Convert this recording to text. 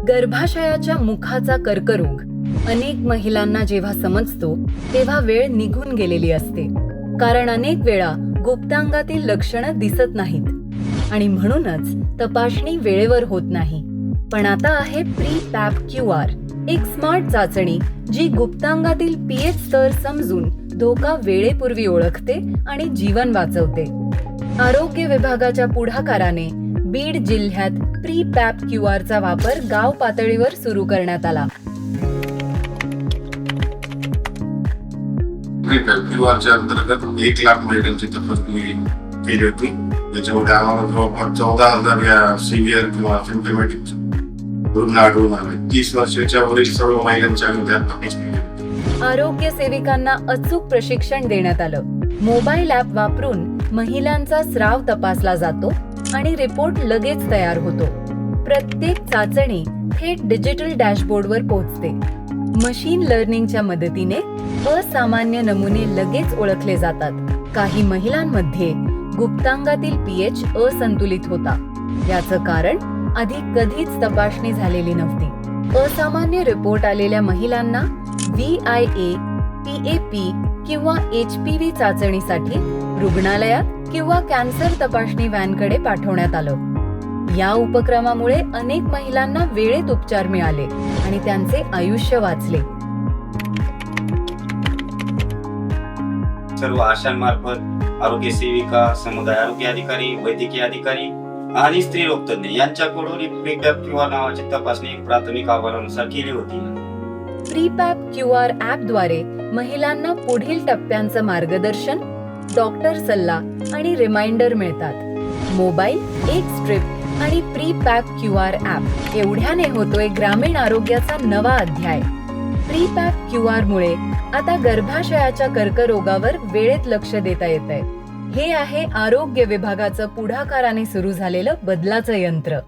गर्भाशयाच्या मुखाचा कर्करोग अनेक महिलांना जेव्हा समजतो तेव्हा वेळ निघून गेलेली असते. कारण अनेक वेळा गुप्तांगातील लक्षणं दिसत नाहीत आणि म्हणूनच तपासणी वेळेवर होत नाही. पण आता आहे प्री-पॅप QR, एक स्मार्ट चाचणी जी गुप्तांगातील pH स्तर समजून धोका वेळेपूर्वी ओळखते आणि जीवन वाचवते. आरोग्य विभागाच्या पुढाकाराने बीड जिल्ह्यात प्री-पॅप QRचा वापर गाव पातळीवर सुरू करण्यात आला. QRच्या अंतर्गत 1 लाख महिलांची तपासणी केली होती. त्याच्यामध्ये आम्हाला जवळपास 14,000 या सिव्हिअर किंवा सिम्पटमॅटिक रुग्ण आढळून आले. 30 वर्षाच्या वरील सर्व महिलांची आम्ही त्यात तपासणी केली. आरोग्य सेविकांना अचूक प्रशिक्षण देण्यात आलं. मोबाईल ॲप वापरून महिलांचा स्राव तपासला जातो आणि रिपोर्ट लगेच तयार होतो. प्रत्येक चाचणी थेट डिजिटल डॅशबोर्डवर पोहोचते. मशीन लर्निंगच्या मदतीने असामान्य नमुने लगेच ओळखले जातात. काही महिलांमध्ये गुप्तांगातील pH असंतुलित होता. याचं कारण आधी कधीच तपासणी झालेली नव्हती. असामान्य रिपोर्ट आलेल्या महिलांना VIA, PAP किंवा HPV चाचणीसाठी रुग्णालयात किंवा कॅन्सर तपासणी व्हॅनकडे पाठवण्यात आलं. या उपक्रमामुळे अनेक महिलांना वेळेत उपचार मिळाले आणि त्यांचे आयुष्य वाचले. सर्व आशांमार्फत आरोग्य सेविका, समुदाय आरोग्य अधिकारी, वैद्यकीय अधिकारी आणि स्त्री रोग तज्ञ यांच्याकडून प्री-पॅप QR नावाची तपासणी प्राथमिक अहवालानुसार केली होती. प्री-पॅप QR ॲपद्वारे महिलांना पुढील टप्प्यांचं मार्गदर्शन, डॉक्टर सल्ला आणि रिमाइंडर मिळतात. मोबाईल, एक स्ट्रिप आणि प्री-पॅप QR ॲप एवढ्याने होतोय ग्रामीण आरोग्याचा नवा अध्याय. प्री-पॅप QR मुळे आता गर्भाशयाच्या कर्करोगावर वेळेत लक्ष देता येतंय. हे आहे आरोग्य विभागाचं पुढाकाराने सुरू झालेलं बदलाचं यंत्र.